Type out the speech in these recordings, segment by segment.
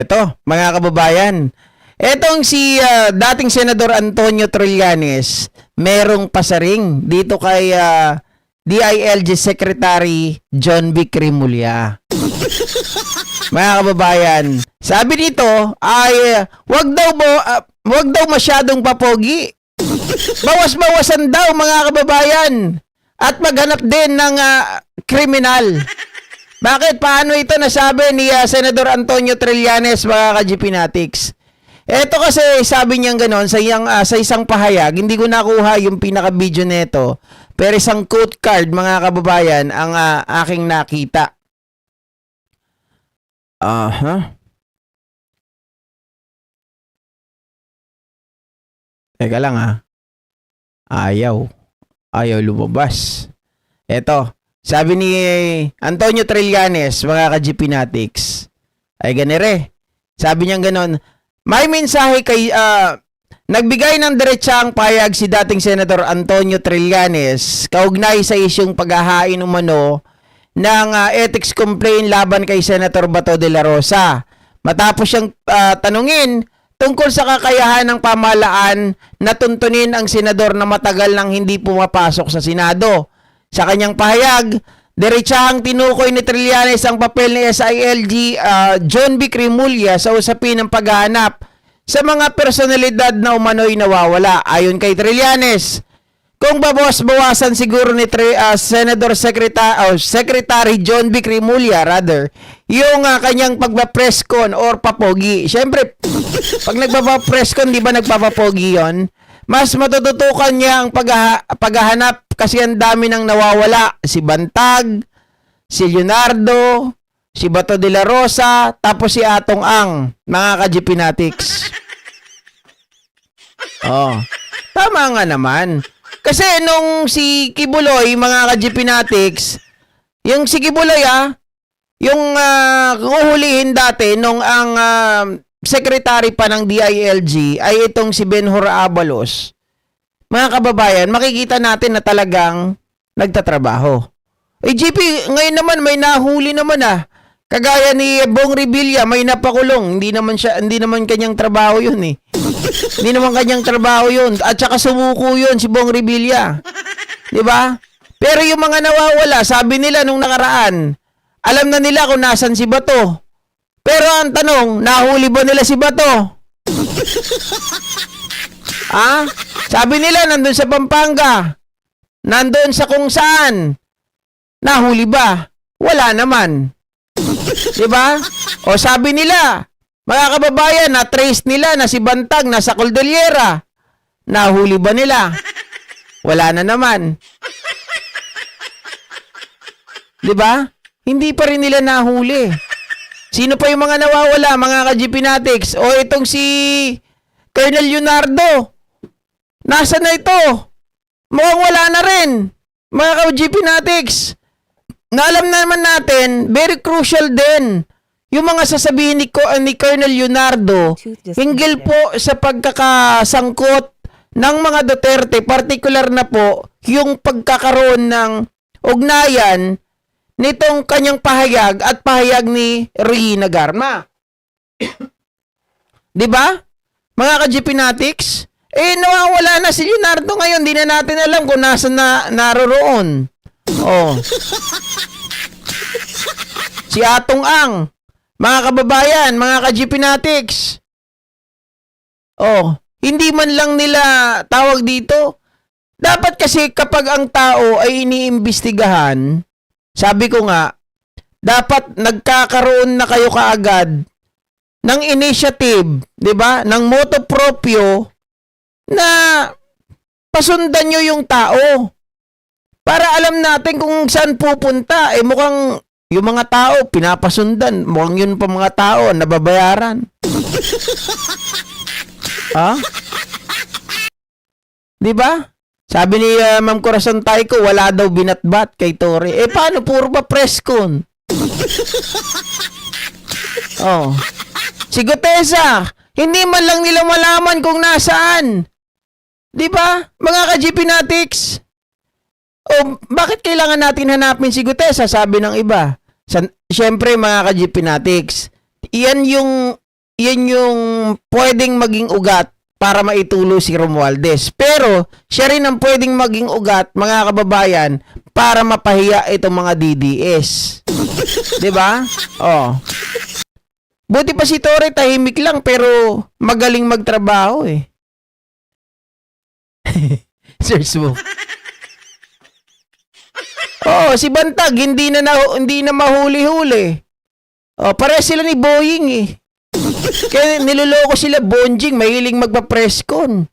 Ito, mga kababayan, etong si dating Senador Antonio Trillanes, merong pasaring dito kay DILG Secretary John Vic Rimulya. Mga kababayan, sabi dito ay wag daw masyadong papogi. Bawas-bawasan daw mga kababayan at maghanap din ng kriminal. Bakit? Paano ito nasabi ni Senador Antonio Trillanes, mga ka-GPnatics? Ito kasi sabi niya gano'n sa isang pahayag, hindi ko nakuha yung pinaka-video nito, pero isang quote card, mga kababayan, ang aking nakita. Teka lang Ayaw lumabas. Eto, sabi ni Antonio Trillanes, mga ka-GPnatics, ay ganire. Sabi niya gano'n, may mensahe kay, nagbigay ng diretsang payag si dating Senator Antonio Trillanes kaugnay sa isyong paghahain umano ng ethics complaint laban kay Senator Bato de la Rosa. Matapos siyang tanungin tungkol sa kakayahan ng pamahalaan na tuntunin ang senador na matagal nang hindi pumapasok sa Senado. Sa kanyang pahayag, diretsahang tinukoy ni Trillanes ang papel ni SILG John Vic Rimulya sa usapin ng paghahanap sa mga personalidad na umano'y nawawala. Ayon kay Trillanes, kung bawas-bawasan siguro ni Senador Secretary John Vic Rimulya yung kanyang pagpa-press con or papogi. Siyempre, pag nagpapa-press con, di ba nagpapapogi yon? Mas matututukan niya ang paghahanap kasi ang dami nang nawawala. Si Bantag, si Leonardo, si Bato de la Rosa, tapos si Atong Ang, mga ka-GPnatics. Tama nga naman. Kasi nung si Kibuloy, mga ka-GPnatics, yung si Kibuloy yung kuhulihin dati nung ang secretary pa ng DILG ay itong si Benhur Abalos. Mga kababayan, makikita natin na talagang nagtatrabaho. GP, ngayon naman may nahuli naman Kagaya ni Bong Revilla, may napakulong. Hindi naman kanyang trabaho yun Hindi naman kanyang trabaho yun. At saka sumuko yun si Bong Revilla. Di ba? Pero yung mga nawawala, sabi nila nung nakaraan, alam na nila kung nasan si Bato. Pero ang tanong, nahuli ba nila si Bato? Sabi nila nandun sa Pampanga. Nandun sa kung saan. Nahuli ba? Wala naman. Diba? O sabi nila, mga kababayan, na-trace nila na si Bantag nasa Cordillera. Nahuli ba nila? Wala na naman. Diba? Hindi pa rin nila nahuli. Sino pa yung mga nawawala, mga ka-GPnatics? O itong si Colonel Leonardo. Nasaan na ito? Mukhang wala na rin. Mga ka-GPnatics. Na alam naman natin, very crucial din yung mga sasabihin ni Colonel Leonardo hinggil po sa pagkakasangkot ng mga Duterte, particular na po yung pagkakaroon ng ugnayan nitong kanyang pahayag at pahayag ni Regina Garma. Diba? Mga ka-GPnatics, nawawala na si Leonardo ngayon, di na natin alam kung nasa naroroon. Si Atong Ang, mga kababayan, mga ka-GPnatics. Hindi man lang nila tawag dito. Dapat kasi kapag ang tao ay iniimbestigahan, sabi ko nga, dapat nagkakaroon na kayo kaagad ng initiative, 'di ba? Ng motu proprio na pasundan nyo yung tao. Para alam natin kung saan pupunta. Mukhang yung mga tao, pinapasundan. Mukhang yun pa mga tao, nababayaran. Diba? Sabi ni Ma'am Corazon Taiko, wala daw binatbat kay Tore. Paano? Puro ba press con? Si Gutesa, hindi man lang nila malaman kung nasaan. Diba? Mga ka-GPnatics. Bakit kailangan natin hanapin si Gutesa? Sabi ng iba. Siyempre, mga ka-GPnatics, iyan yung yan yung pwedeng maging ugat para maitulo si Romualdez. Pero, siya rin ang pwedeng maging ugat, mga kababayan, para mapahiya itong mga DDS. 'Di ba? Oh. Buti pa si Torre tahimik lang pero magaling magtrabaho eh. Search mo. Oh, si Bantag hindi na mahuli-huli. Oh, pareho sila ni Boying eh. Kaya niloloko sila, Bonjing, mahilig magpa-presscon.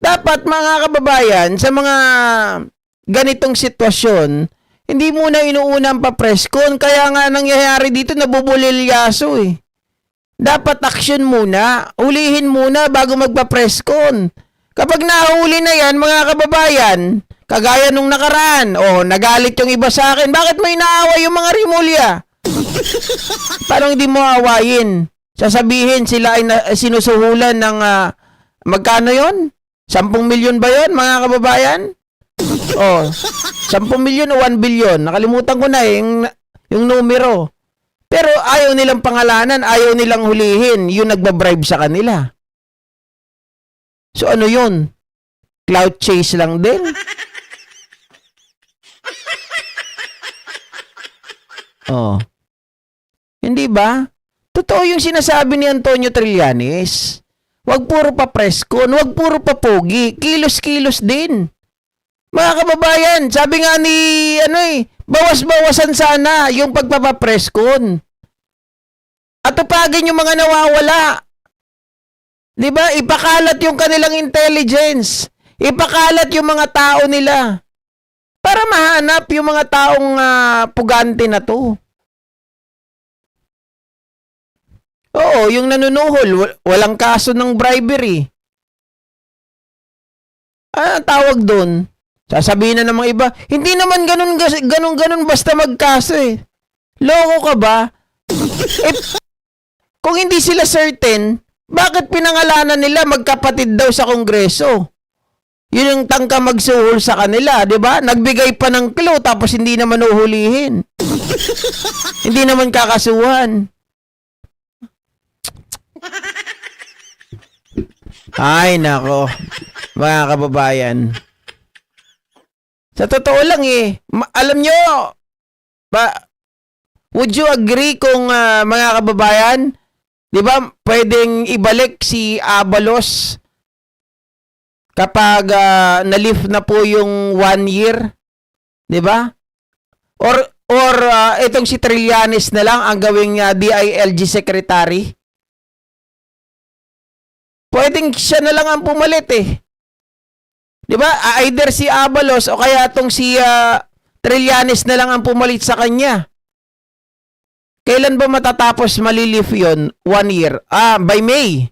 Dapat mga kababayan, sa mga ganitong sitwasyon, hindi muna inuuna ang pa-presscon. Kaya nga nangyayari dito, nabubulilyaso eh. Dapat action muna. Hulihin muna bago magpa-presscon. Kapag nahuli na yan, mga kababayan, kagaya nung nakaraan, nagalit yung iba sa akin, bakit mo inaaway yung mga Rimulya? Parang hindi mo awayin. Sasabihin sila ay sinusuhulan ng magkano yon? 10 milyon ba yon, mga kababayan? 10 milyon o 1 billion. Nakalimutan ko na yung numero. Pero ayaw nilang pangalanan, ayaw nilang hulihin yung nagbabribe sa kanila. So ano yun? Cloud chase lang din? Hindi ba? Totoo yung sinasabi ni Antonio Trillanes. Huwag puro pa presscon, huwag puro pa pogi, kilos-kilos din. Mga kababayan, sabi nga ni bawas-bawasan sana yung pagpapapresscon. At tupagin yung mga nawawala. 'Di ba? Ipakalat yung kanilang intelligence. Ipakalat yung mga tao nila. Para mahanap yung mga taong pugante na to. Oo, yung nanunuhol, walang kaso ng bribery. Tawag doon. Sasabihin na ng mga iba, hindi naman ganun basta magkaso eh. Loko ka ba? Kung hindi sila certain, bakit pinangalanan nila magkapatid daw sa Kongreso? Yun yung tangka magsuhol sa kanila, di ba? Nagbigay pa ng clue tapos hindi naman uhulihin. Hindi naman kakasuhan. Ay, nako. Mga kababayan. Sa totoo lang alam nyo, would you agree kung mga kababayan, di ba, pwedeng ibalik si Abalos kapag na-lift na po yung 1 year? Di ba? Or itong si Trillanes na lang ang gawing DILG secretary? Pwedeng siya na lang ang pumalit eh. 'Di ba? Either si Abalos o kaya itong si Trillanes na lang ang pumalit sa kanya. Kailan ba matatapos malilift yun? 1 year. By May.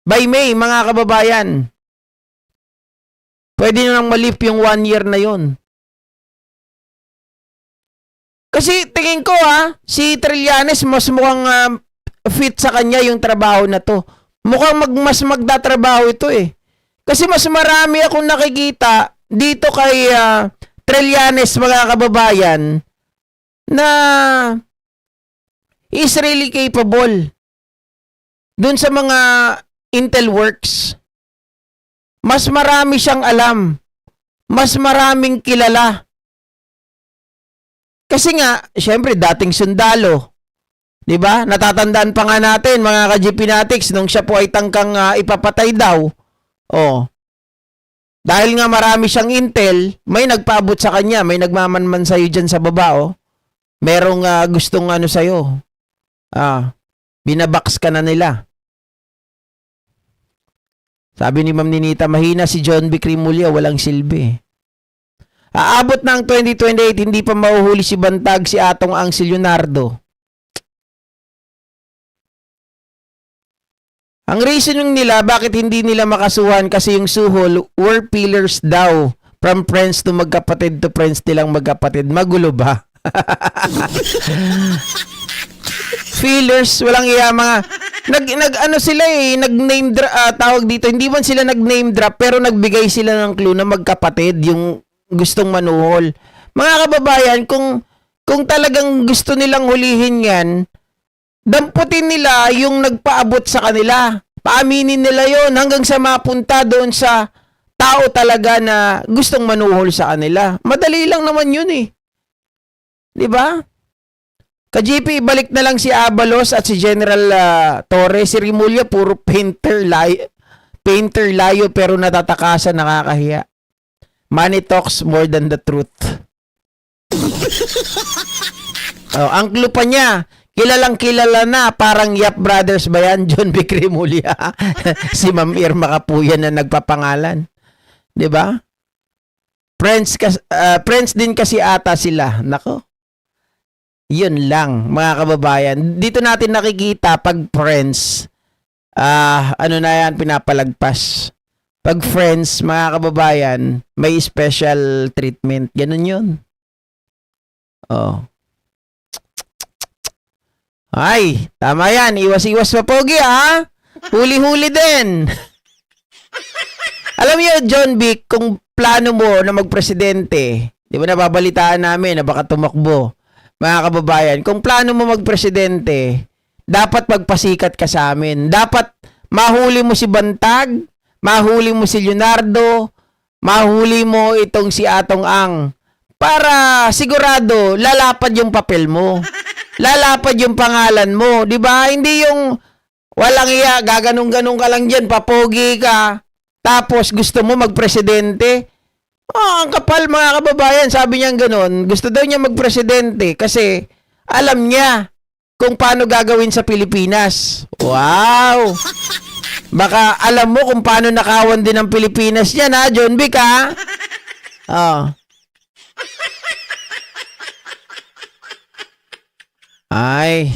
By May, mga kababayan. Pwede nang malift yung 1 year na yun. Kasi tingin ko si Trillanes mas mukhang fit sa kanya yung trabaho na to. Mukhang mas magtatrabaho ito eh. Kasi mas marami akong nakikita dito kay Trillanes, mga kababayan, na is really capable dun sa mga Intel works. Mas marami siyang alam. Mas maraming kilala. Kasi nga, syempre, dating sundalo. 'Di ba? Natatandaan pa nga natin, mga ka-GPnatics, nung siya po ay tangkang ipapatay daw. Dahil nga marami siyang intel, may nagpaabot sa kanya, may nagmamanman sa'yo dyan sa baba, Merong gustong sa'yo. Binabox ka na nila. Sabi ni Ma'am Ninita, mahina si John B. Rimulya, walang silbi. Aabot na ang 2028, hindi pa mahuhuli si Bantag, si Atong Angsel Leonardo. Ang reason nila bakit hindi nila makasuhan kasi yung suhol were pillars daw. From friends to magkapatid to friends nilang magkapatid. Magulo ba? Fillers, walang iya mga sila nag-name drop, tawag dito. Hindi man sila nag-name drop pero nagbigay sila ng clue na magkapatid yung gustong manuhol. Mga kababayan, kung talagang gusto nilang hulihin yan, damputin nila yung nagpaabot sa kanila. Paaminin nila yon hanggang sa mapunta doon sa tao talaga na gustong manuhol sa kanila. Madali lang naman yun eh. Di ba? Ka-GP, balik na lang si Abalos at si General Torres. Si Rimulya, puro painter layo pero natatakasan, nakakahiya. Money talks more than the truth. Ang clue pa niya, kilalang kilala na, parang Yap Brothers ba yan? John B. Rimulya. Si Ma'am Irma Kapuyan na nagpapangalan. 'Di ba? Friends din kasi ata sila. Nako. 'Yun lang, mga kababayan. Dito natin nakikita pag friends, ano na yan, pinapalagpas. Pag friends, mga kababayan, may special treatment. Ganun 'yun. Oh. Ay, tama yan. Iwas-iwas pa, Pogi, ha? Huli-huli din. Alam niyo, John Vic, kung plano mo na magpresidente, di ba nababalitaan namin na baka tumakbo, mga kababayan, kung plano mo magpresidente, dapat magpasikat ka sa amin. Dapat mahuli mo si Bantag, mahuli mo si Leonardo, mahuli mo itong si Atong Ang, para sigurado lalapad yung papel mo. Lalapad yung pangalan mo, 'di ba? Hindi yung walang iya, gaganong-ganong ka lang diyan, papogi ka. Tapos gusto mo magpresidente? Ang kapal, mga kababayan, sabi niya ganoon. Gusto daw niya magpresidente kasi alam niya kung paano gagawin sa Pilipinas. Wow! Baka alam mo kung paano nakawan din ang Pilipinas niyan, ha, John Vic, ha? Oh. Ay.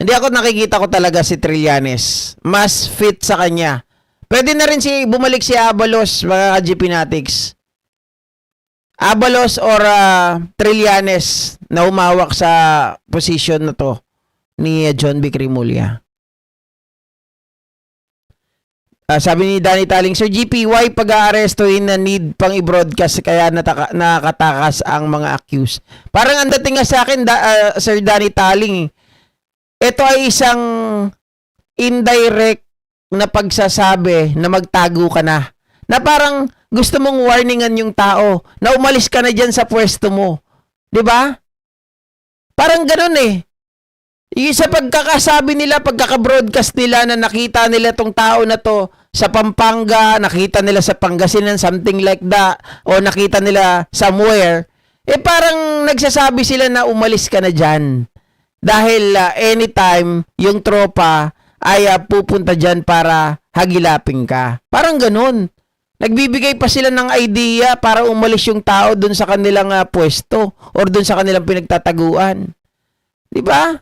Hindi ako nakikita ko talaga si Trillanes. Mas fit sa kanya. Pwede na rin bumalik si Abalos, mga ka-GPnatics. Abalos or Trillanes na umawak sa position na to ni John B. Rimulya. Sabi ni Danny Taling, Sir GP, why pag-aarestuhin na need pang i-broadcast kaya nakatakas ang mga accused? Parang ang dating nga sa akin, Sir Danny Taling, ito ay isang indirect na pagsasabi na magtago ka na. Na parang gusto mong warningan yung tao na umalis ka na dyan sa pwesto mo. 'Di ba? Parang ganun eh. Yung sa pagkakasabi nila, pagkaka-broadcast nila na nakita nila tong tao na to sa Pampanga, nakita nila sa Pangasinan, something like that, o nakita nila somewhere, parang nagsasabi sila na umalis ka na dyan. Dahil anytime yung tropa ay pupunta dyan para hagilapin ka. Parang ganun. Nagbibigay pa sila ng idea para umalis yung tao dun sa kanilang pwesto or dun sa kanilang pinagtataguan. Di ba?